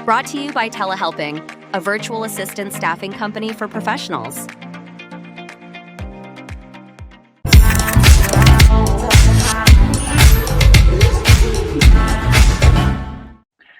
Brought to you by Telehelping, a virtual assistant staffing company for professionals.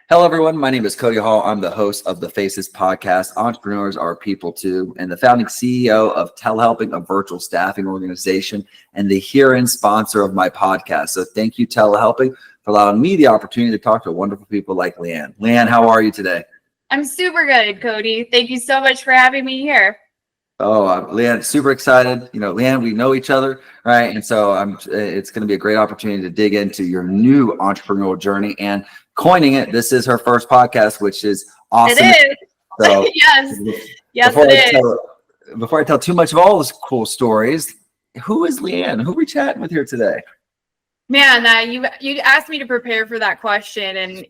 Hello, everyone. My name is Cody Hall. I'm the host of the Faces podcast. Entrepreneurs are people too, and the founding CEO of Telehelping, a virtual staffing organization, and the herein sponsor of my podcast. So thank you, Telehelping, for allowing me the opportunity to talk to wonderful people like Leanne. Leanne, how are you today? I'm super good, Cody. Thank you so much for having me here. Oh, Leanne, super excited. You know, Leanne, we know each other, right? And so it's going to be a great opportunity to dig into your new entrepreneurial journey and coining it. This is her first podcast, which is awesome. It is. So yes, before I tell too much of all those cool stories, who is Leanne? Who are we chatting with here today? Man, you asked me to prepare for that question, and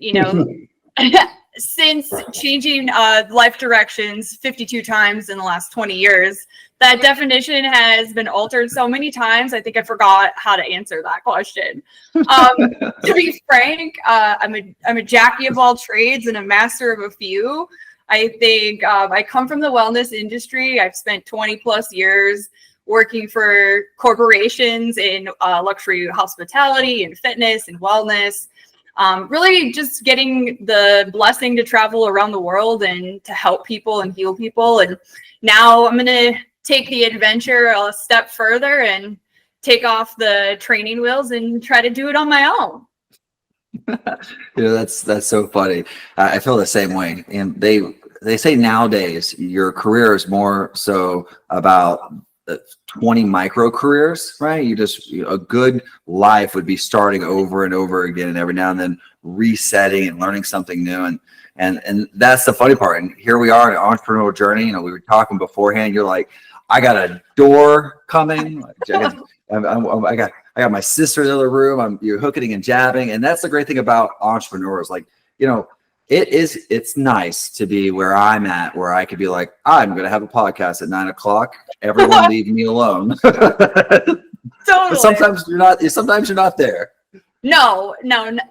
since changing life directions 52 times in the last 20 years, that definition has been altered so many times. I think I forgot how to answer that question. To be frank, I'm a Jackie of all trades and a master of a few. I think I come from the wellness industry. I've spent 20 plus years working for corporations in luxury hospitality and fitness and wellness. Really just getting the blessing to travel around the world and to help people and heal people. And now I'm going to take the adventure a step further and take off the training wheels and try to do it on my own. That's so funny. I feel the same way. And they say nowadays your career is more so about 20 micro careers, right? A good life would be starting over and over again, and every now and then resetting and learning something new. And that's the funny part. And here we are in an entrepreneurial journey. We were talking beforehand. You're like, I got a door coming. I got my sister in the other room. You're hooking and jabbing. And that's the great thing about entrepreneurs. It's nice to be where I'm at, where I could be like, I'm going to have a podcast at 9:00. Everyone leave me alone. Totally. But sometimes you're not there. No,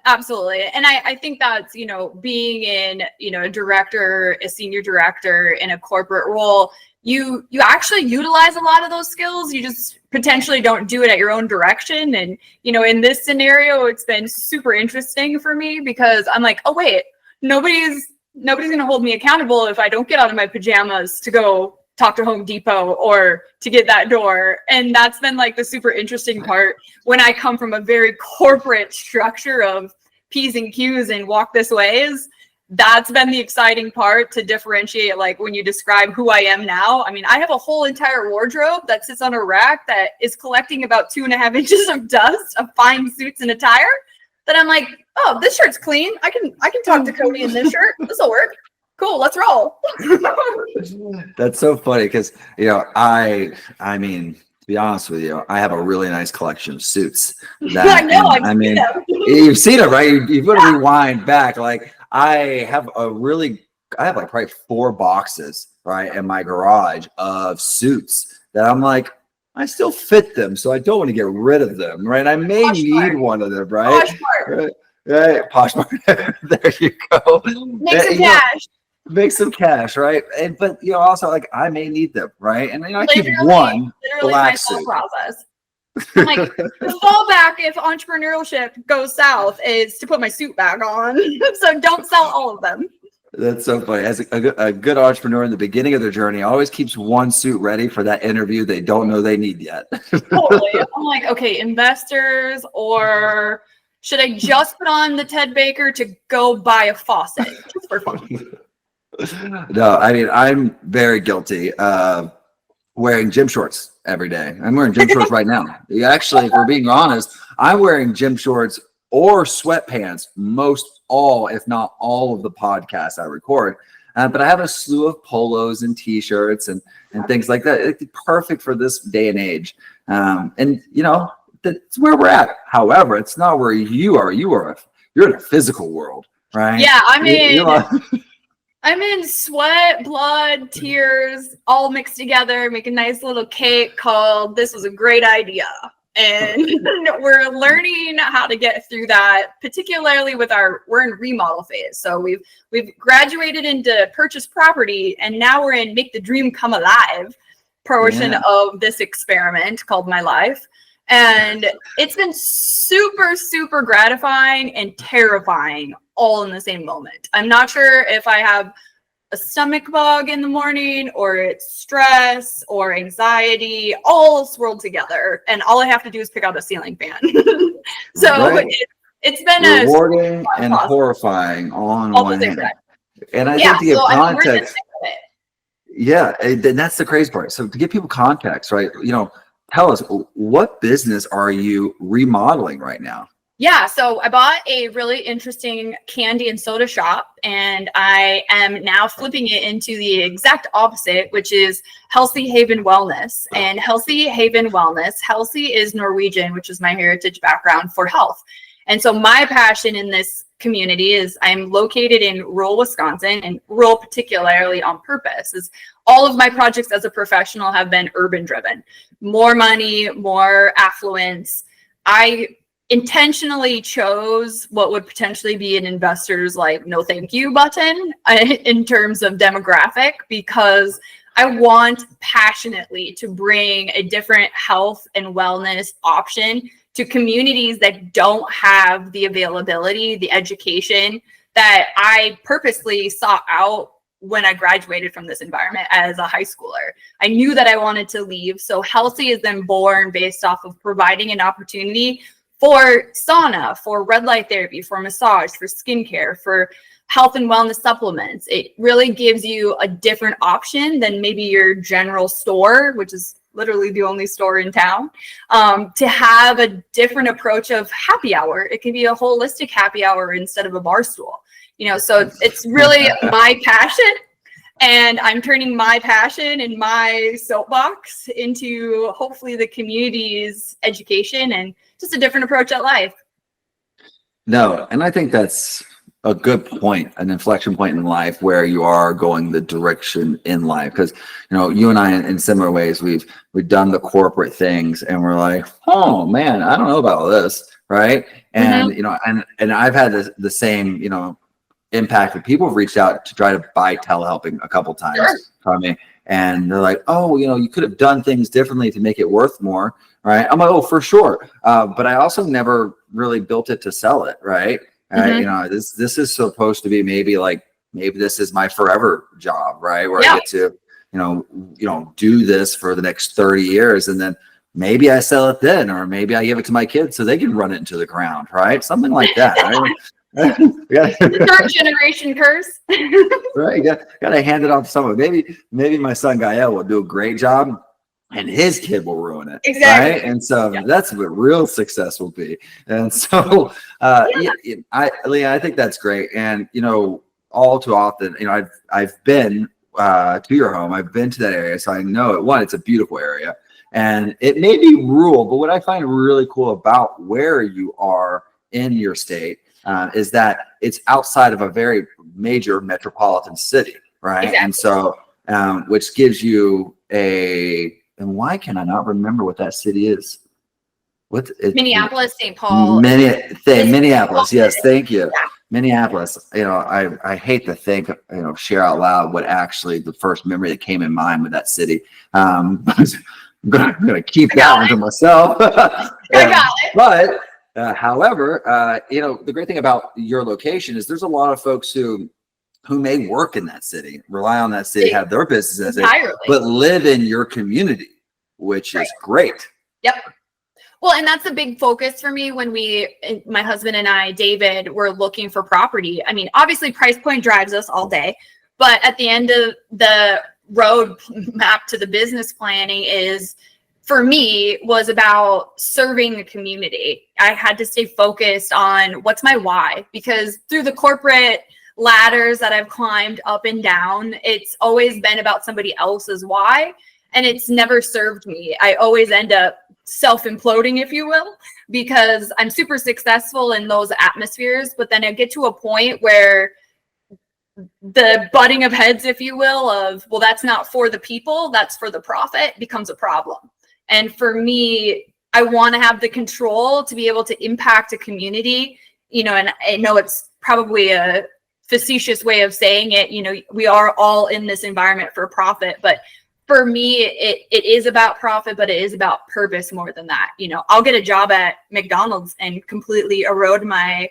absolutely. And I think that's, being in, a senior director in a corporate role, you actually utilize a lot of those skills. You just potentially don't do it at your own direction. And, in this scenario, it's been super interesting for me because I'm like, oh, wait, nobody's going to hold me accountable if I don't get out of my pajamas to go talk to Home Depot or to get that door. And that's been like the super interesting part when I come from a very corporate structure of P's and Q's and walk this ways. That's been the exciting part to differentiate, like when you describe who I am now. I mean, I have a whole entire wardrobe that sits on a rack that is collecting about 2.5 inches of dust of fine suits and attire that I'm like, oh, this shirt's clean. I can talk to Cody in this shirt. This will work. Cool, let's roll. That's so funny because I mean, to be honest with you, I have a really nice collection of suits. You've seen it, right? You've got to rewind back. Like I have like probably 4 boxes, right, in my garage of suits that I'm like, I still fit them, so I don't want to get rid of them, right? I may need one of them, right? Right, Poshmark. There you go. Make some cash, right? But also like I may need them, right? And I keep one black suit. Process. I'm like, the fallback if entrepreneurship goes south is to put my suit back on. So don't sell all of them. That's so funny. As a good entrepreneur in the beginning of their journey always keeps one suit ready for that interview they don't know they need yet. Totally. I'm like, okay, investors, or should I just put on the Ted Baker to go buy a faucet just for fun? No, I mean, I'm very guilty of wearing gym shorts every day. I'm wearing gym shorts right now. Actually, if we're being honest, I'm wearing gym shorts or sweatpants if not all of the podcasts I record. But I have a slew of polos and t-shirts and things like that. It's perfect for this day and age. That's where we're at. However, it's not where you are. You're in a physical world, right? Yeah, I'm in sweat, blood, tears, all mixed together, make a nice little cake called "This Was a Great Idea." And we're learning how to get through that, particularly with we're in remodel phase. So we've graduated into purchase property, and now we're in make the dream come alive portion of this experiment called my life. And it's been super, super gratifying and terrifying all in the same moment. I'm not sure if I have a stomach bug in the morning, or it's stress or anxiety, all swirled together. And all I have to do is pick out a ceiling fan. So it's been rewarding and horrifying all in one hand. And I think to give context, and that's the crazy part. So to give people context, right? Tell us, what business are you remodeling right now? Yeah, so I bought a really interesting candy and soda shop, and I am now flipping it into the exact opposite, which is Healthy Haven Wellness. And Healthy Haven Wellness, Healthy is Norwegian, which is my heritage background for health. And so my passion in this community is I'm located in rural Wisconsin, and rural particularly on purpose. Is all of my projects as a professional have been urban driven. More money, more affluence. I intentionally chose what would potentially be an investor's no thank you button in terms of demographic, because I want passionately to bring a different health and wellness option to communities that don't have the availability, the education that I purposely sought out when I graduated from this environment as a high schooler. I knew that I wanted to leave. So Healthy is then born based off of providing an opportunity for sauna, for red light therapy, for massage, for skincare, for health and wellness supplements. It really gives you a different option than maybe your general store, which is literally the only store in town, to have a different approach of happy hour. It can be a holistic happy hour instead of a bar stool. So it's really my passion, and I'm turning my passion and my soapbox into hopefully the community's education and just a different approach at life. No, and I think that's a good point, an inflection point in life where you are going the direction in life. Because you and I, in similar ways, we've done the corporate things, and we're like, oh man, I don't know about all this, right? And and I've had the same impact that people have reached out to try to buy telehelping a couple times from me, and they're like, oh, you could have done things differently to make it worth more, right? I'm like, oh, for sure, but I also never really built it to sell it, right? This is supposed to be maybe this is my forever job, right? Where I get to do this for the next 30 years, and then maybe I sell it then, or maybe I give it to my kids so they can run it into the ground, right? Something like that, right? The third generation curse. Right, got to hand it off to someone. Maybe my son Gael will do a great job, and his kid will ruin it. Exactly. Right? And so that's what real success will be. And so, Leanne, I think that's great. And all too often, I've been to your home. I've been to that area, so I know it. One, it's a beautiful area, and it may be rural, but what I find really cool about where you are in your state is that it's outside of a very major metropolitan city, right? Exactly. And so, which gives you and why can I not remember what that city is? Minneapolis, St. Paul. Minneapolis. Yes, thank you. Yeah. Minneapolis. I hate to think, share out loud what actually the first memory that came in mind with that city. I'm gonna keep that one to myself. I got it. But however, the great thing about your location is there's a lot of folks who may work in that city, rely on that city, have their business, but live in your community, which is great. Yep. Well, and that's a big focus for me when my husband and I, David, were looking for property. I mean, obviously price point drives us all day, but at the end of the road map to the business planning for me, was about serving the community. I had to stay focused on what's my why, because through the corporate ladders that I've climbed up and down, it's always been about somebody else's why, and it's never served me. I always end up self-imploding, if you will, because I'm super successful in those atmospheres, but then I get to a point where the butting of heads, if you will, of, well, that's not for the people, that's for the profit, becomes a problem. And for me, I want to have the control to be able to impact a community, and I know it's probably a facetious way of saying it. We are all in this environment for profit, but for me, it is about profit, but it is about purpose more than that. I'll get a job at McDonald's and completely erode my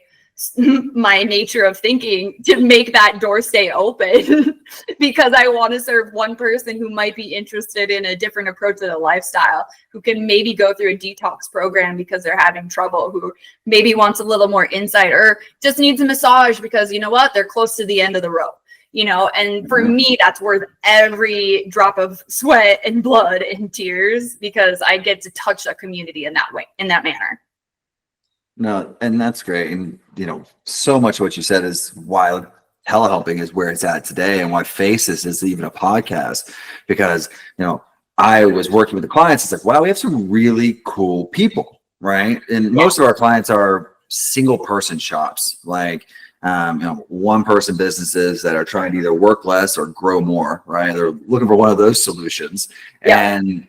nature of thinking to make that door stay open because I want to serve one person who might be interested in a different approach to the lifestyle, who can maybe go through a detox program because they're having trouble, who maybe wants a little more insight or just needs a massage because they're close to the end of the rope. And for me, that's worth every drop of sweat and blood and tears because I get to touch a community in that way, in that manner. No, and that's great. And, so much of what you said is why telehelping is where it's at today and why Faces is even a podcast. Because, I was working with the clients. It's like, wow, we have some really cool people, right? And most of our clients are single person shops, like, one person businesses that are trying to either work less or grow more, right? They're looking for one of those solutions. Yeah. And,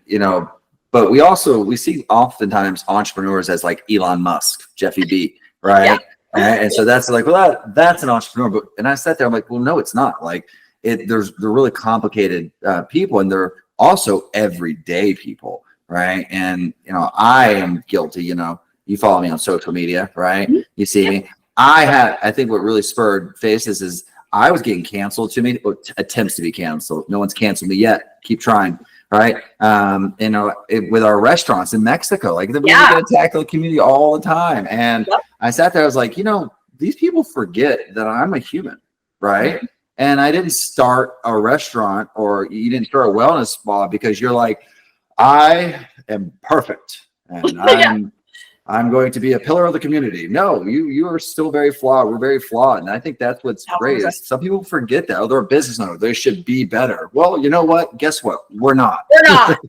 but we see oftentimes entrepreneurs as like Elon Musk, Jeffy B, right? Yeah. And so that's like, well, that's an entrepreneur. And I sat there, I'm like, well, no, it's not. Like they're really complicated people, and they're also everyday people, right? And, I am guilty, you follow me on social media, right? Mm-hmm. You see me. I think what really spurred Faces is I was getting canceled attempts to be canceled. No one's canceled me yet. Keep trying. Right. With our restaurants in Mexico, like they're going to tackle the community all the time. And I sat there, I was like, these people forget that I'm a human. Right. Mm-hmm. And I didn't start a restaurant, or you didn't start a wellness spa because you're like, I am perfect. And I'm going to be a pillar of the community. No, you are still very flawed. We're very flawed. And I think that's what's great is some people forget that. Oh, they're a business owner. They should be better. Well, you know what? Guess what? We're not. We're not.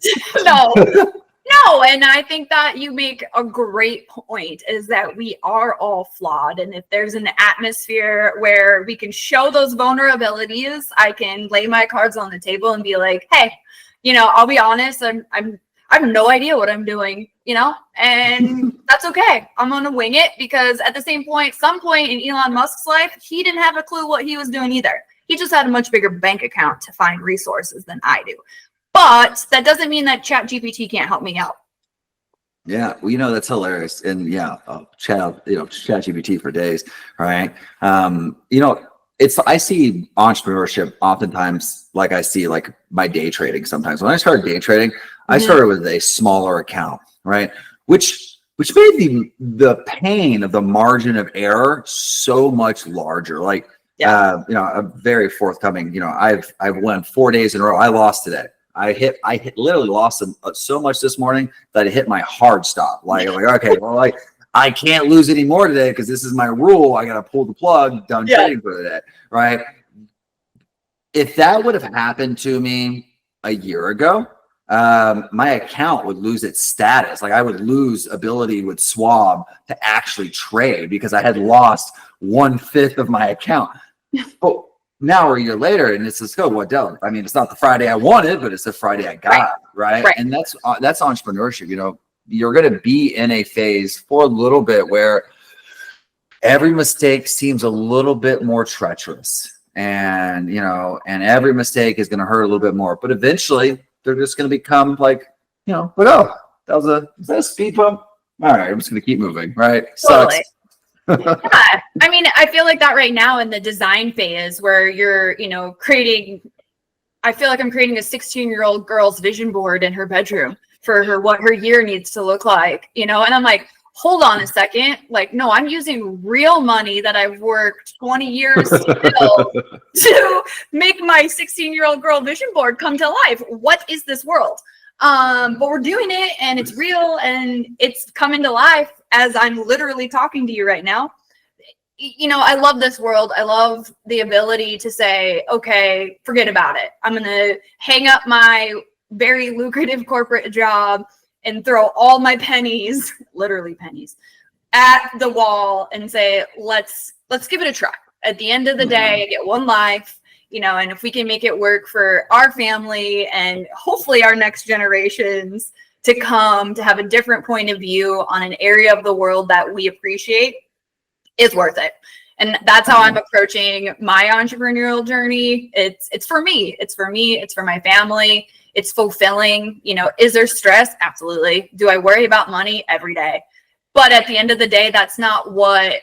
No. And I think that you make a great point is that we are all flawed. And if there's an atmosphere where we can show those vulnerabilities, I can lay my cards on the table and be like, hey, I'll be honest. I have no idea what I'm doing, and that's okay. I'm going to wing it because at the some point in Elon Musk's life, he didn't have a clue what he was doing either. He just had a much bigger bank account to find resources than I do. But that doesn't mean that ChatGPT can't help me out. Yeah, well, that's hilarious. And ChatGPT for days, right? I see entrepreneurship oftentimes like I see like my day trading sometimes. When I started day trading, I started with a smaller account, right? Which made the pain of the margin of error so much larger. Like, I'm very forthcoming. I've won 4 days in a row. I lost today. I literally lost so much this morning that I hit my hard stop. Like, I'm like, okay, well, like I can't lose any more today because this is my rule. I got to pull the plug, done trading for the day, right? If that would have happened to me a year ago, my account would lose its status. Like I would lose ability with Swab to actually trade because I had lost 1/5 of my account. But now we're a year later and it's just, what dealt? I mean, it's not the Friday I wanted, but it's the Friday I got, right? And that's entrepreneurship. You're going to be in a phase for a little bit where every mistake seems a little bit more treacherous, and every mistake is going to hurt a little bit more, but eventually they're just going to become like, that was a speed bump. All right, I'm just going to keep moving. Right. Totally. Yeah. I mean, I feel like that right now in the design phase where you're, creating, I feel like I'm creating a 16-year-old girl's vision board in her bedroom for what her year needs to look like, and I'm like, hold on a second. Like, no, I'm using real money that I've worked 20 years to make my 16-year-old girl vision board come to life. What is this world? But we're doing it and it's real and it's coming to life as I'm literally talking to you right now. I love this world. I love the ability to say, okay, forget about it. I'm going to hang up my very lucrative corporate job and throw all my pennies, literally pennies, at the wall and say, let's give it a try. At the end of the day, I get one life, and if we can make it work for our family and hopefully our next generations to come to have a different point of view on an area of the world that we appreciate is worth it. And that's how I'm approaching my entrepreneurial journey. It's for me. It's for me. It's for my family. It's fulfilling. You know, is there stress? Absolutely. Do I worry about money? Every day. But at the end of the day, that's not what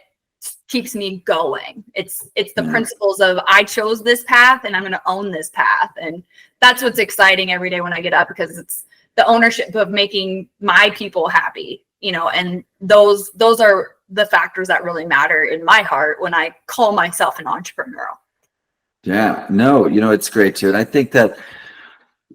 keeps me going. It's the principles of I chose this path and I'm going to own this path. And that's what's exciting every day when I get up, because it's the ownership of making my people happy, you know, and those are the factors that really matter in my heart when I call myself an entrepreneur. Yeah, no, you know, it's great too. And I think that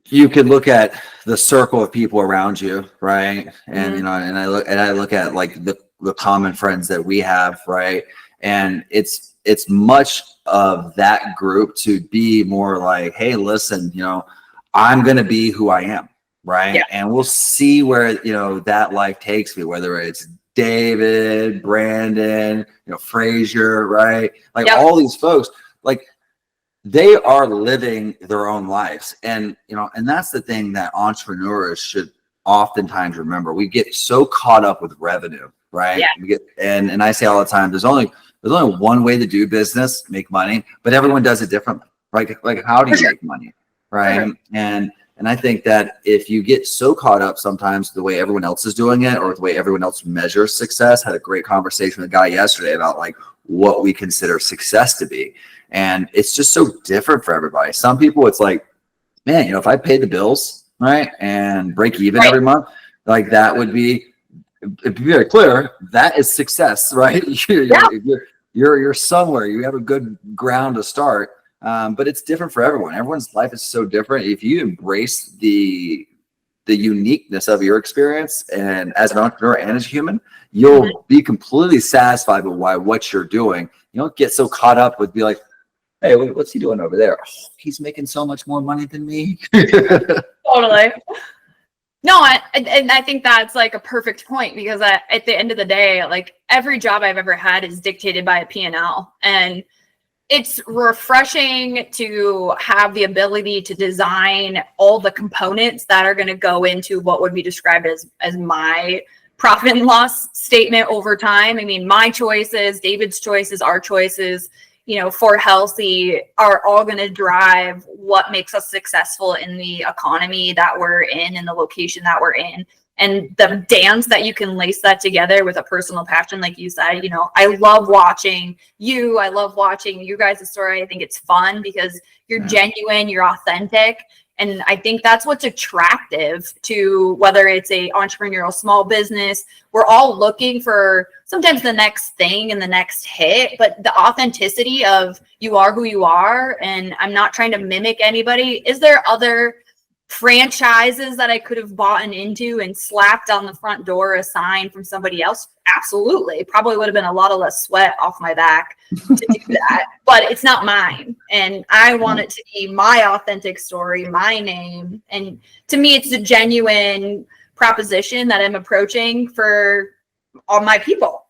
you could look at the circle of people around you, right? And, you know, and I look at like the common friends that we have, right? And it's much of that group to be more like, hey, listen, you know, I'm going to be who I am, right? Yeah. And we'll see where, you know, that life takes me, whether it's David, Brandon, you know, Frazier, right? Like all these folks, like they are living their own lives. And, you know, and that's the thing that entrepreneurs should oftentimes remember. We get so caught up with revenue, right? Yeah. We get, and I say all the time, there's only one way to do business, make money, but everyone does it differently, right? Like how do you make money, right? And I think that if you get so caught up sometimes the way everyone else is doing it or the way everyone else measures success, had a great conversation with a guy yesterday about like what we consider success to be. And it's just so different for everybody. Some people, it's like, man, you know, if I pay the bills, right, and break even every month, like that would be, to be very clear, that is success, right? You're somewhere, you have a good ground to start. But it's different for everyone. Everyone's life is so different. If you embrace the uniqueness of your experience and as an entrepreneur and as a human, you'll be completely satisfied with what you're doing. You don't get so caught up with be like, hey, what's he doing over there? Oh, he's making so much more money than me. Totally. No, and I think that's like a perfect point, because at the end of the day, like every job I've ever had is dictated by a P&L, and it's refreshing to have the ability to design all the components that are going to go into what would be described as my profit and loss statement over time. I mean, my choices, David's choices, our choices, you know, for Healthy are all going to drive what makes us successful in the economy that we're in and the location that we're in. And the dance that you can lace that together with a personal passion, like you said, you know, I love watching you. I love watching you guys' story. I think it's fun because you're genuine, you're authentic. And I think that's what's attractive to whether it's a entrepreneurial small business. We're all looking for sometimes the next thing and the next hit, but the authenticity of you are who you are. And I'm not trying to mimic anybody. Is there other franchises that I could have bought into and slapped on the front door a sign from somebody else? Absolutely. Probably would have been a lot of less sweat off my back to do that, but it's not mine. And I want it to be my authentic story, my name. And to me, it's a genuine proposition that I'm approaching for all my people.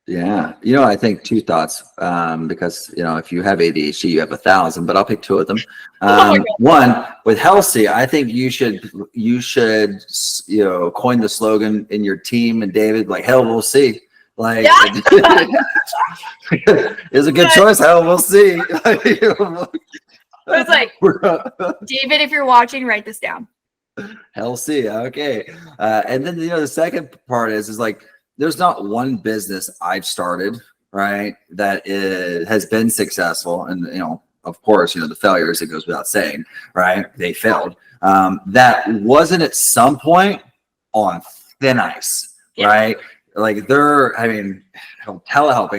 Yeah. You know, I think two thoughts, because, you know, if you have ADHD, you have 1,000, but I'll pick two of them. One, with Healthy, I think you should, you know, coin the slogan in your team and David, like, hell, we'll see. Like, it's a good choice. Hell, we'll see. It's like, David, if you're watching, write this down. Hell, see. Okay. And then, you know, the second part is like, there's not one business I've started, right, that has been successful. And, you know, of course, you know, the failures, it goes without saying, right? They failed. That wasn't at some point on thin ice, right? Like telehelping.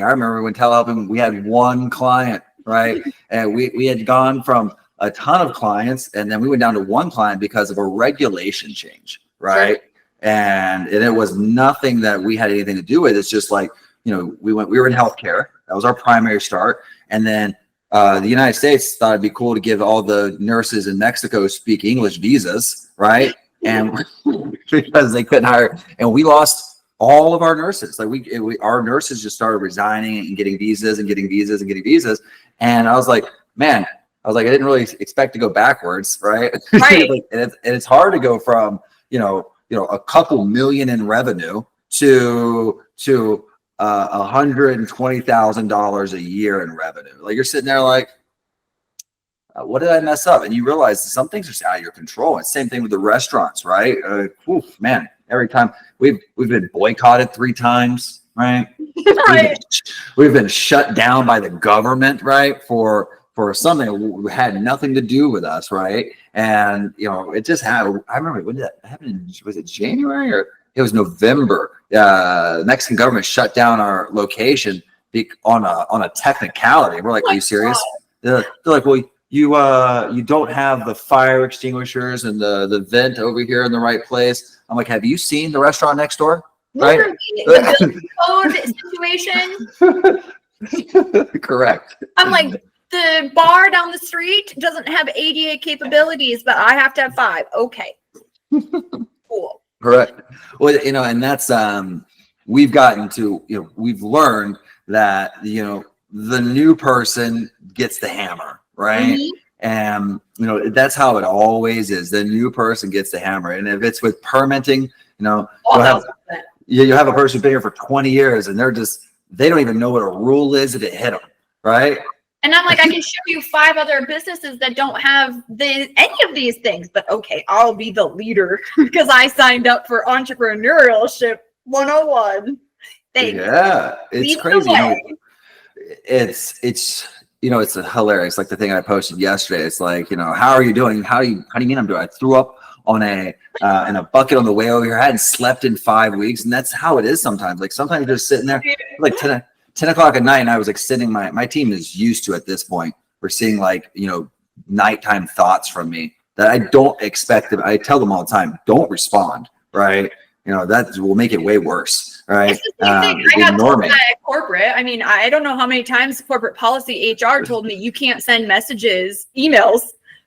I remember when telehelping, we had one client, right? And we had gone from a ton of clients, and then we went down to one client because of a regulation change, right? Sure. And it was nothing that we had anything to do with. It's just like, you know, we were in healthcare. That was our primary start. And then the United States thought it'd be cool to give all the nurses in Mexico speak English visas, right? And because they couldn't hire, and we lost all of our nurses. Like our nurses just started resigning and getting visas and getting visas and getting visas. And I was like, man, I didn't really expect to go backwards, right? Right. and it's hard to go from, you know, a couple million in revenue to $120,000 a year in revenue. Like you're sitting there like, what did I mess up? And you realize some things are just out of your control. It's the same thing with the restaurants, right? Man, every time we've been boycotted 3 times, right? Right. We've been shut down by the government, right? For something that had nothing to do with us, right? And it just happened. I remember when did that happen? Was it January or it was November? The Mexican government shut down our location on a technicality. We're like, are you serious? They're like, well, you don't have the fire extinguishers and the vent over here in the right place. I'm like, have you seen the restaurant next door? Right? The code situation. Correct. I'm like, the bar down the street doesn't have ADA capabilities, but I have to have 5. Okay. Cool. Correct. Well, and that's we've gotten to, we've learned that the new person gets the hammer, right? And that's how it always is. The new person gets the hammer. And if it's with permitting, you'll have a person who's been here for 20 years and they don't even know what a rule is if it hit them, right? And I'm like, I can show you 5 other businesses that don't have any of these things, but okay, I'll be the leader because I signed up for Entrepreneurship 101. Thanks. Yeah, it's Lead crazy. It's hilarious. Like the thing I posted yesterday. It's like, how are you doing? How do you mean I'm doing? I threw up on in a bucket on the way over here. I hadn't slept in 5 weeks, and that's how it is sometimes. Like sometimes you're just sitting there, like 10 o'clock at night, and I was like sitting. My team is used to at this point. We're seeing like nighttime thoughts from me that I don't expect them. I tell them all the time, don't respond, right? That will make it way worse, right? It's the same thing. I got told that at corporate. I mean, I don't know how many times corporate policy HR told me you can't send emails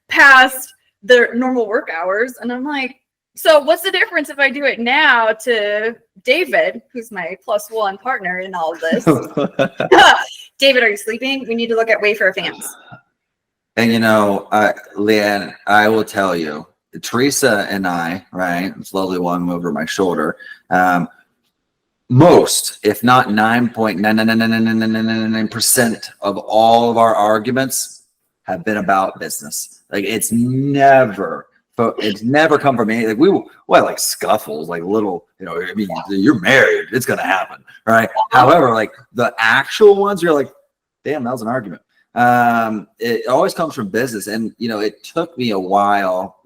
past the normal work hours. And I'm like, so what's the difference if I do it now to David, who's my +1 partner in all of this? David, are you sleeping? We need to look at Wayfair fans. And Leanne, I will tell you, Teresa and I, right, this lovely one over my shoulder, most, if not 9.99999% of all of our arguments have been about business. Like it's never come from me. Like like scuffles, like little, you're married, it's gonna happen, right? However, like the actual ones, you're like, damn, that was an argument. It always comes from business, and it took me a while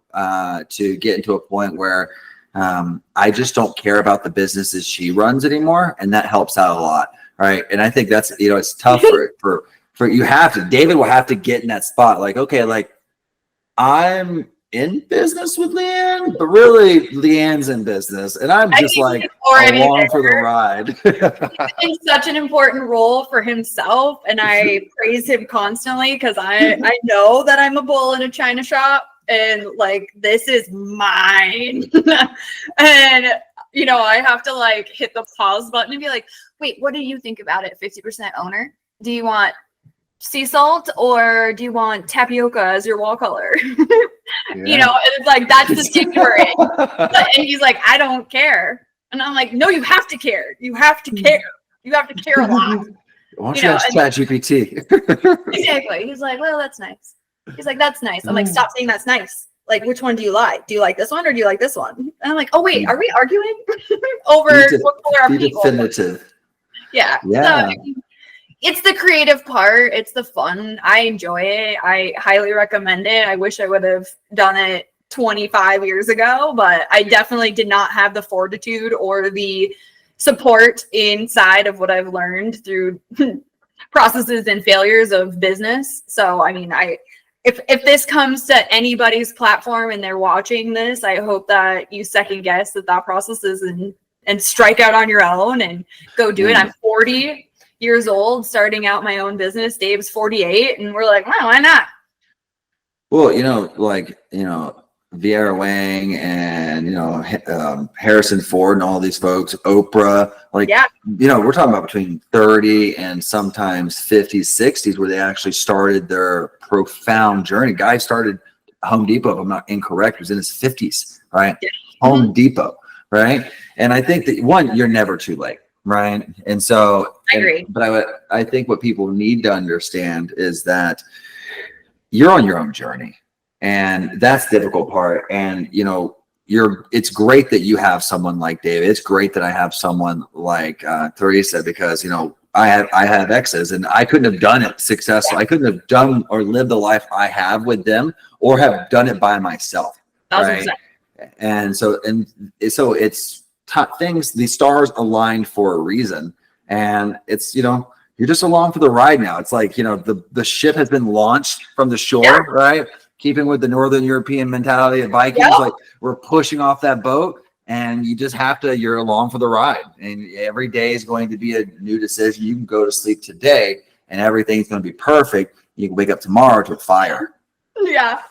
to get into a point where I just don't care about the businesses she runs anymore, and that helps out a lot, right? And I think that's it's tough for David will have to get in that spot, like, okay, like I'm in business with Leanne, but really Leanne's in business, and I'm just like along for the ride. He's in such an important role for himself, and I praise him constantly because I know that I'm a bull in a china shop. And like, this is mine. And, I have to like hit the pause button and be like, wait, what do you think about it? 50% owner? Do you want sea salt or do you want tapioca as your wall color? Yeah. It's like, that's the stick we're in. And he's like, I don't care. And I'm like, no, you have to care. You have to care. You have to care a lot. Why don't you ask ChatGPT? Exactly. He's like, well, that's nice. He's like, that's nice. I'm like, stop saying that's nice. Like, which one do you like? Do you like this one or do you like this one? And I'm like, oh, wait, are we arguing over what color our people? Definitive. Yeah. Yeah. So, it's the creative part. It's the fun. I enjoy it. I highly recommend it. I wish I would have done it 25 years ago, but I definitely did not have the fortitude or the support inside of what I've learned through processes and failures of business. So, I mean, if this comes to anybody's platform and they're watching this, I hope that you second guess the thought processes and strike out on your own and go do it. I'm 40 years old, starting out my own business. Dave's 48, and we're like, wow, why not? Well, Vieira Wang and Harrison Ford and all these folks, Oprah, like, yeah. We're talking about between 30 and sometimes 50s, 60s, where they actually started their profound journey. Guy started Home Depot, if I'm not incorrect, was in his 50s, right? Yeah. Home Depot. right? And I think that one, you're never too late, right? And so, I agree. But I think what people need to understand is that you're on your own journey, and that's the difficult part. And it's great that you have someone like David. It's great that I have someone like Teresa, because I have exes, and I couldn't have done it successfully. I couldn't have done or lived the life I have with them, or have done it by myself. 1,000%. Right? And so it's things. The stars aligned for a reason, and it's you're just along for the ride now. It's like the ship has been launched from the shore, right? Keeping with the Northern European mentality of Vikings, like we're pushing off that boat, and you just have to, you're along for the ride. And every day is going to be a new decision. You can go to sleep today and everything's going to be perfect. You can wake up tomorrow to a fire. Yeah,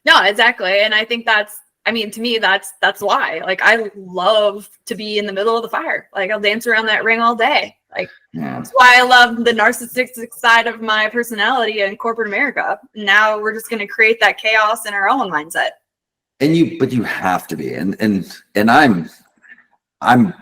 no, exactly. And I think to me, that's why, like, I love to be in the middle of the fire. Like, I'll dance around that ring all day. Like, that's why I love the narcissistic side of my personality in corporate America. Now we're just going to create that chaos in our own mindset. But you have to be, and I'm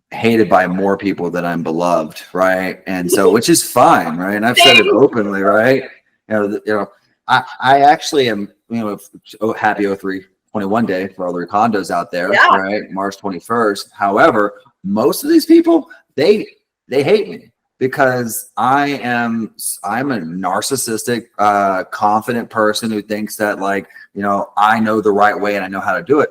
hated by more people than I'm beloved, right? And so, which is fine, right? And I've said it openly, right? I actually am, happy 0321 day for all the condos out there, right? March 21st. However, most of these people, they hate me because I'm a narcissistic, confident person who thinks that, like, I know the right way and I know how to do it.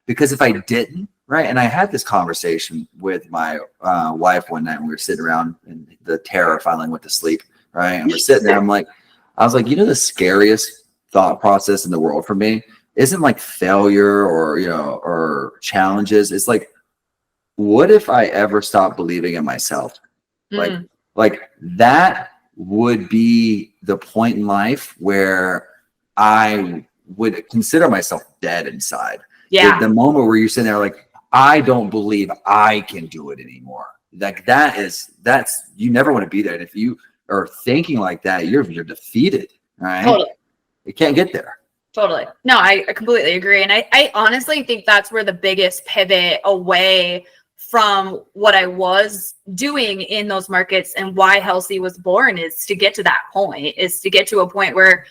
Because if I didn't, right? And I had this conversation with my wife one night when we were sitting around and the terror finally went to sleep, right? And we're sitting there. I was like, the scariest thought process in the world for me isn't like failure or challenges. It's like, what if I ever stop believing in myself? Like that would be the point in life where I would consider myself dead inside. Yeah. The moment where you're sitting there like, I don't believe I can do it anymore. Like that's you never want to be there. And if you are thinking like that, you're defeated, right? Totally. You can't get there. Totally. No, I completely agree. And I honestly think that's where the biggest pivot away from what I was doing in those markets and why Healthy was born is to get to that point, is to get to a point where,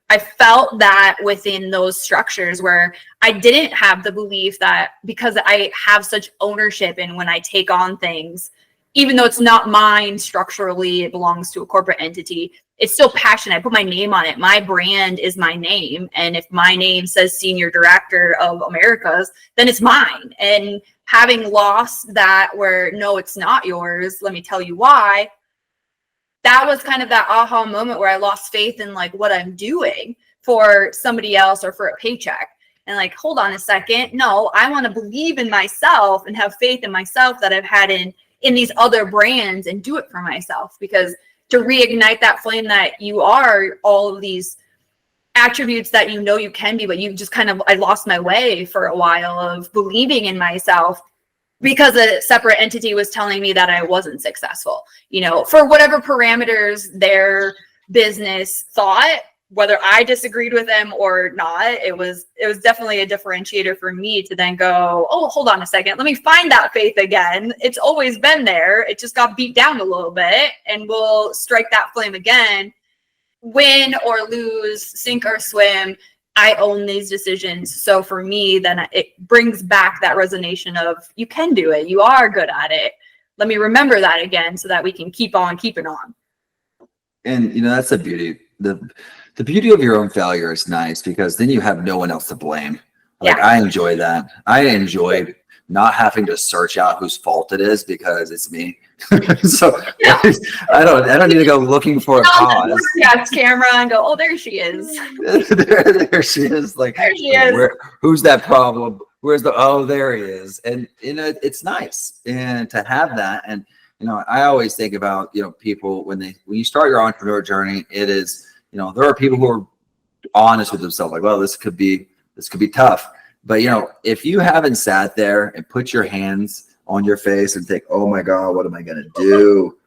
I felt that within those structures where I didn't have the belief that because I have such ownership in when I take on things, even though it's not mine structurally, it belongs to a corporate entity, it's still passion. I put my name on it. My brand is my name. And if my name says Senior Director of Americas, then it's mine. And having lost that where, no, it's not yours, let me tell you why. That was kind of that aha moment where I lost faith in like what I'm doing for somebody else or for a paycheck. And like, hold on a second. No, I want to believe in myself and have faith in myself that I've had in these other brands and do it for myself, because to reignite that flame that you are all of these attributes that you can be, but you just I lost my way for a while of believing in myself because a separate entity was telling me that I wasn't successful, for whatever parameters their business thought, whether I disagreed with them or not. It was definitely a differentiator for me to then go, oh, hold on a second. Let me find that faith again. It's always been there. It just got beat down a little bit, and we'll strike that flame again. Win or lose, sink or swim, I own these decisions. So for me, then it brings back that resonation of you can do it. You are good at it. Let me remember that again so that we can keep on keeping on. And that's the beauty. The beauty of your own failure is nice because then you have no one else to blame. Like, I enjoy that. I enjoy not having to search out whose fault it is because it's me. So I don't need to go looking for a cause. Camera and go, oh, there she is. there she is. Like, there she is. Who's that problem? Where's there he is. And it's nice and to have that. And I always think about people when you start your entrepreneur journey, it is there are people who are honest with themselves, like, well, this could be tough. But if you haven't sat there and put your hands on your face and think, oh my God, what am I gonna do?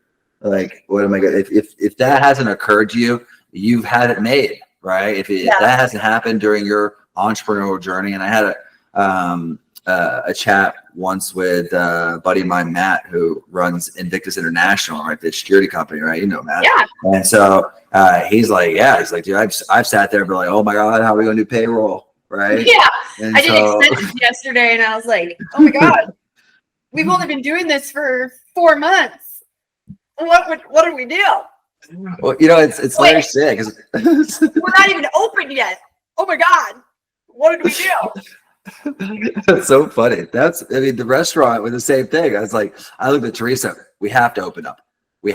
Like, what am I gonna if that hasn't occurred to you, you've had it made, right? If that hasn't happened during your entrepreneurial journey. And I had a chat once with a buddy of mine, Matt, who runs Invictus International, right? The security company, right? You know, Matt. Yeah. And so he's like, dude, I've sat there and been like, oh my God, how are we going to do payroll? Right. Yeah. And I did expenses yesterday and I was like, oh my God, we've only been doing this for 4 months. What do we do? Well, you know, it's like sick. We're not even open yet. Oh my God. What did we do? That's so funny. The restaurant was the same thing. I looked at Teresa, we have to open up. We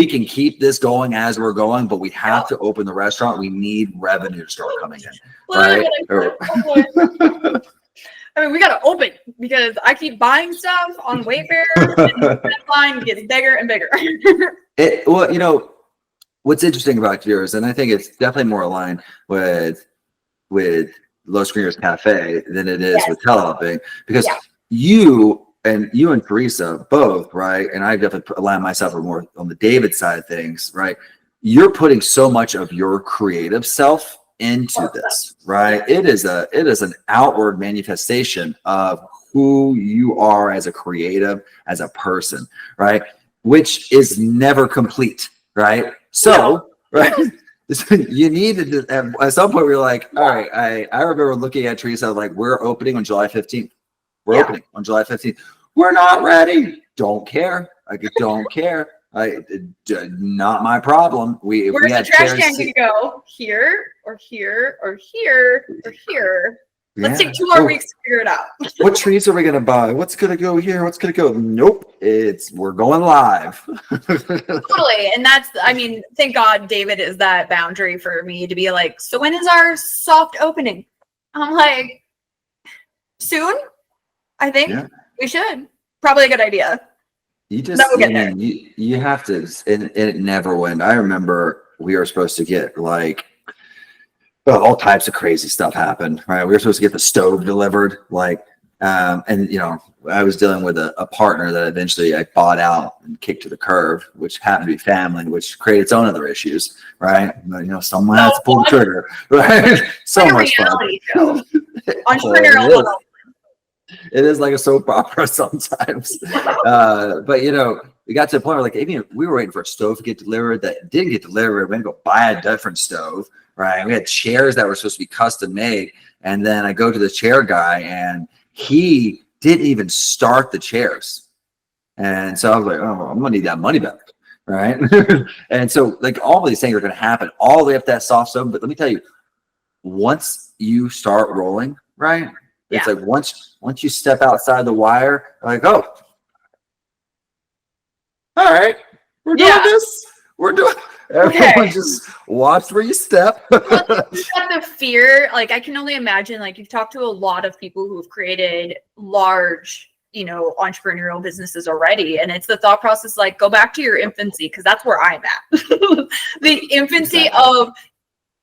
can keep this going as we're going, but we have to open the restaurant. We need revenue to start coming in. Right? I mean, we got to open because I keep buying stuff on Wayfair and the line gets bigger and bigger. Well, you know, what's interesting about yours, and I think it's definitely more aligned with Low Screeners Cafe than it is with telehelping, because you and Teresa both, right? And I definitely align myself more on the David side of things, right? You're putting so much of your creative self into this, right? It is an outward manifestation of who you are as a creative, as a person, right? Which is never complete, right? So, right, you need to at some point we're like, all right, I remember looking at Teresa like, we're opening on July 15th. We're opening on July 15th. We're not ready. Don't care. I don't care. Not my problem. Where's the trash can going to go? Here or here or here or here? Let's take 2 more weeks to figure it out. What trees are we going to buy? What's going to go here? What's going to go? Nope. We're going live. Totally. And thank God David is that boundary for me to be like, so when is our soft opening? I'm like, soon? I think we should. Probably a good idea. You have to, and it never went. I remember we were supposed to get all types of crazy stuff happened, right? We were supposed to get the stove delivered, and you know, I was dealing with a partner that eventually I bought out and kicked to the curb, which happened to be family, which created its own other issues, right? But, you know, someone has to pull the trigger, right? So much fun. Entrepreneurial. It is like a soap opera sometimes. But you know, we got to the point where even we were waiting for a stove to get delivered that didn't get delivered. We had to go buy a different stove, right? We had chairs that were supposed to be custom made. And then I go to the chair guy and he didn't even start the chairs. And so I was like, oh, I'm gonna need that money back. Right. And so all of these things are gonna happen all the way up that soft stove. But let me tell you, once you start rolling, right? It's like once you step outside the wire, oh, all right, we're doing this. We're doing. Everyone just watch where you step. The fear, I can only imagine. You've talked to a lot of people who've created large, entrepreneurial businesses already, and it's the thought process. Go back to your infancy, because that's where I'm at. The infancy of,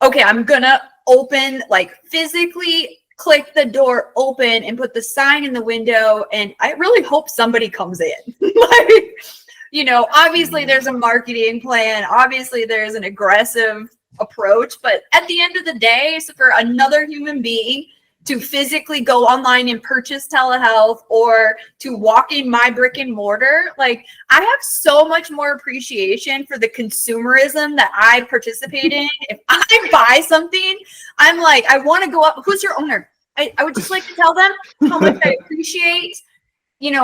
okay, I'm gonna open, physically click the door open and put the sign in the window, and I really hope somebody comes in. Obviously there's a marketing plan, obviously there's an aggressive approach, but at the end of the day, so for another human being to physically go online and purchase telehealth or to walk in my brick and mortar, I have so much more appreciation for the consumerism that I participate in. If I buy something, I'm like, I want to go up. Who's your owner? I would just like to tell them how much I appreciate,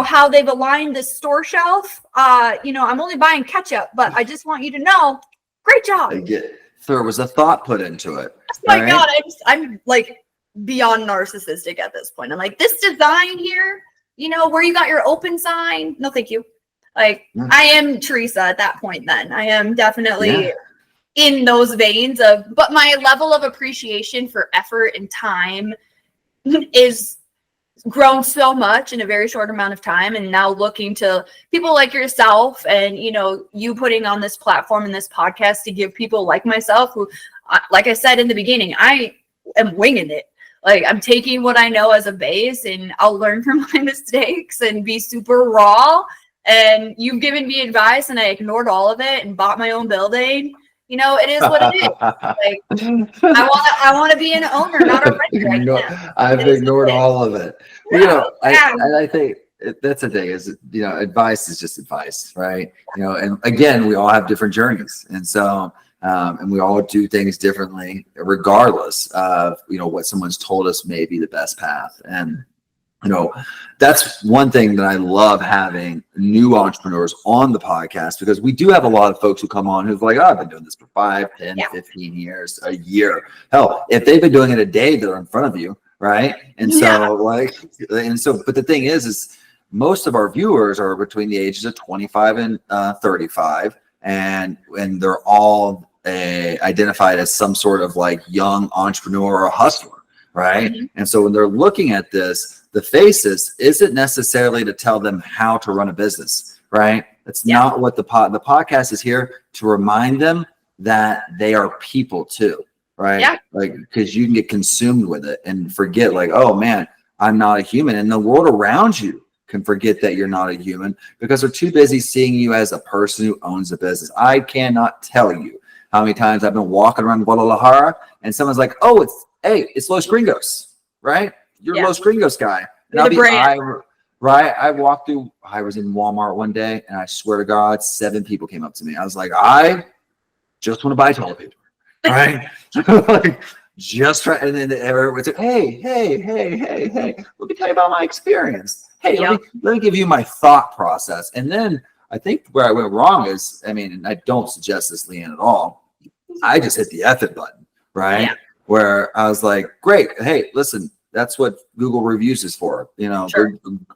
how they've aligned the store shelf. I'm only buying ketchup, but I just want you to know, great job. There was a thought put into it. Oh my God, I'm beyond narcissistic at this point. I'm like, this design here, where you got your open sign, no thank you. I am Teresa at that point. Then I am definitely in those veins but my level of appreciation for effort and time is grown so much in a very short amount of time. And now looking to people like yourself and you putting on this platform and this podcast to give people like myself who, like I said in the beginning, I am winging it. I'm taking what I know as a base, and I'll learn from my mistakes and be super raw. And you've given me advice and I ignored all of it and bought my own building. it is what it is. Like, I want to be an owner, not a renter. I've ignored all of it. Wow. I think that's the thing is, advice is just advice, right? And again, we all have different journeys. And so, and we all do things differently, regardless of, what someone's told us may be the best path. And, that's one thing that I love having new entrepreneurs on the podcast, because we do have a lot of folks who come on who's like, oh, I've been doing this for 5, 10, 15 years, a year. Hell, if they've been doing it a day, they're in front of you. Right. And so but the thing is most of our viewers are between the ages of 25 and 35. And they're all identified as some sort of like young entrepreneur or hustler. Right. Mm-hmm. And so when they're looking at this, the faces isn't necessarily to tell them how to run a business. Right. That's not what the podcast is here to remind them that they are people too. Right. Yeah. Like, because you can get consumed with it and forget like, oh man, I'm not a human. And the world around you can forget that you're not a human because they're too busy seeing you as a person who owns a business. I cannot tell you how many times I've been walking around Guadalajara and someone's like, oh, it's Los Gringos, right? You're Los Gringos guy. And I walked through, I was in Walmart one day and I swear to God, 7 people came up to me. I was like, I just want to buy toilet paper. Right. Like, just right. And then everyone would say, hey, let me tell you about my experience. Hey, let me give you my thought process. And then I think where I went wrong is, and I don't suggest this, Leanne, at all. I just hit the F it button, right? Yeah. Where I was like, great. Hey, listen, that's what Google reviews is for. Sure.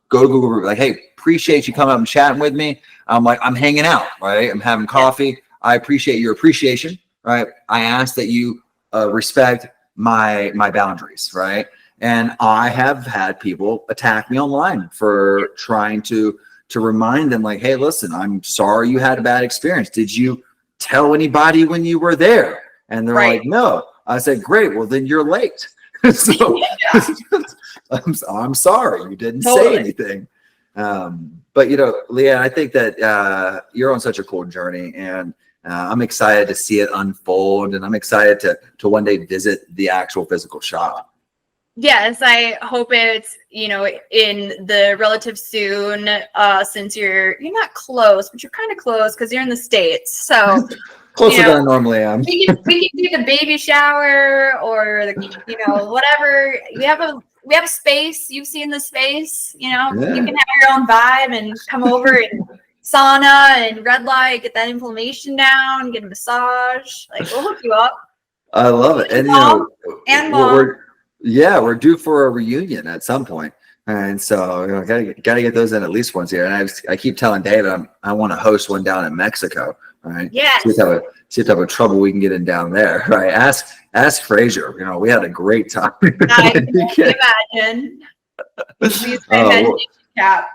Go to Google, like, hey, appreciate you coming up and chatting with me. I'm like, I'm hanging out, right? I'm having coffee. Yeah. I appreciate your appreciation. Right. I ask that you respect my boundaries. Right. And I have had people attack me online for trying to remind them like, hey, listen, I'm sorry you had a bad experience. Did you tell anybody when you were there? And they're like, no. I said, great. Well, then you're late. So I'm sorry you didn't say anything. But, Leanne, I think that you're on such a cool journey, and I'm excited to see it unfold, and I'm excited to one day visit the actual physical shop. Yes, I hope it's, in the relative soon, since you're not close, but you're kind of close because you're in the States. So closer than I normally am. We can do the baby shower or whatever. We have a space. You've seen the space, you can have your own vibe and come over and sauna and red light, get that inflammation down, get a massage. Like, we'll hook you up. I love it. And we're due for a reunion at some point. And so gotta get those in at least once a year. And I keep telling David I want to host one down in Mexico. Right. Yeah. See what type of trouble we can get in down there. Right. Ask Fraser. We had a great time. I can imagine. Cap.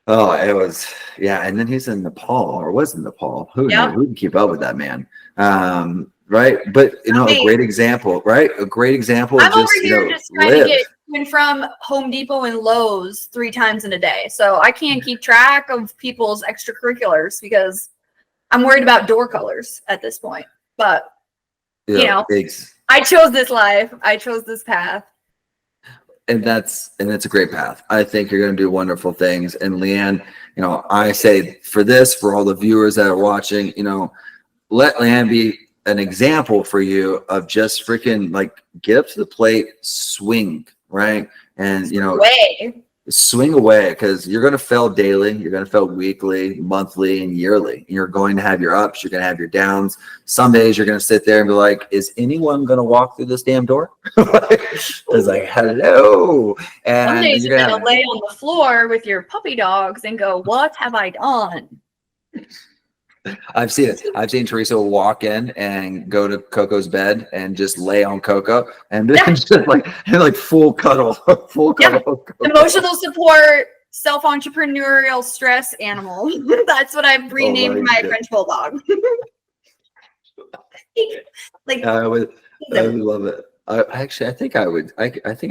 Oh, it was, and then he's in Nepal, or was in Nepal. Who knows? Who can keep up with that man? Right. But a great example, right? A great example. I'm over here just trying to get in from Home Depot and Lowe's 3 times in a day. So I can't keep track of people's extracurriculars because I'm worried about door colors at this point. But I chose this life. I chose this path. And that's a great path. I think you're going to do wonderful things. And Leanne, I say for all the viewers that are watching, let Leanne be an example for you of just freaking like get up to the plate, swing, right? And, swing away, because you're going to fail daily. You're going to fail weekly, monthly, and yearly. You're going to have your ups. You're going to have your downs. Some days you're going to sit there and be like, is anyone going to walk through this damn door? It's like, hello. And some days you're going to lay on the floor with your puppy dogs and go, what have I done? I've seen it. I've seen Teresa walk in and go to Coco's bed and just lay on Coco and just like full cuddle. Emotional support, self-entrepreneurial stress animal. That's what I've renamed my French bulldog. I would love it. I think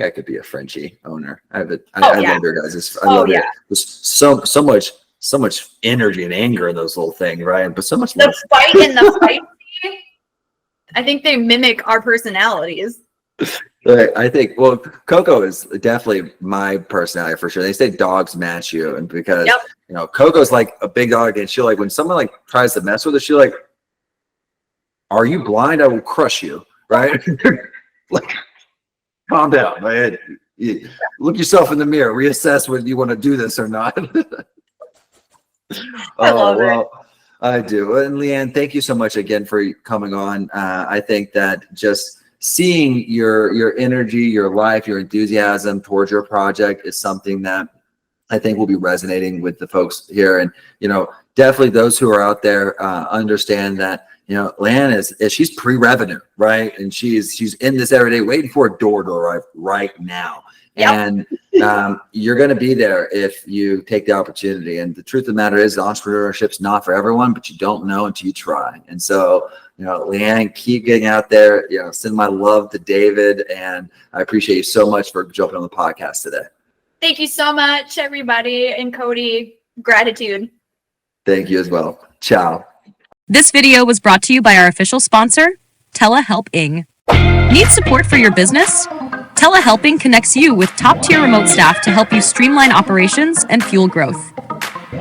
I could be a Frenchie owner. I love your guys. I love it. There's so much energy and anger in those little things, right? But so much the fight and the fight. I think they mimic our personalities. I think, well, Coco is definitely my personality for sure. They say dogs match you, and because you know, Coco's like a big dog, and she'll like when someone like tries to mess with her, she'll like, "Are you blind? I will crush you!" Right? Like, calm down, man. Look yourself in the mirror. Reassess whether you want to do this or not. I love it. I do. And Leanne, thank you so much again for coming on. I think that just seeing your energy, your life, your enthusiasm towards your project is something that I think will be resonating with the folks here. And, you know, definitely those who are out there understand that, you know, Leanne is she's pre-revenue, right? And she's in this every day waiting for a door to arrive right now. And you're going to be there if you take the opportunity. And the truth of the matter is entrepreneurship's not for everyone, but you don't know until you try. And so, you know, Leanne, keep getting out there, you know, send my love to David. And I appreciate you so much for jumping on the podcast today. Thank you so much, everybody. And Cody, gratitude. Thank you as well. Ciao. This video was brought to you by our official sponsor, Telehelping. Need support for your business? Telehelping connects you with top-tier remote staff to help you streamline operations and fuel growth.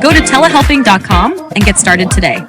Go to telehelping.com and get started today.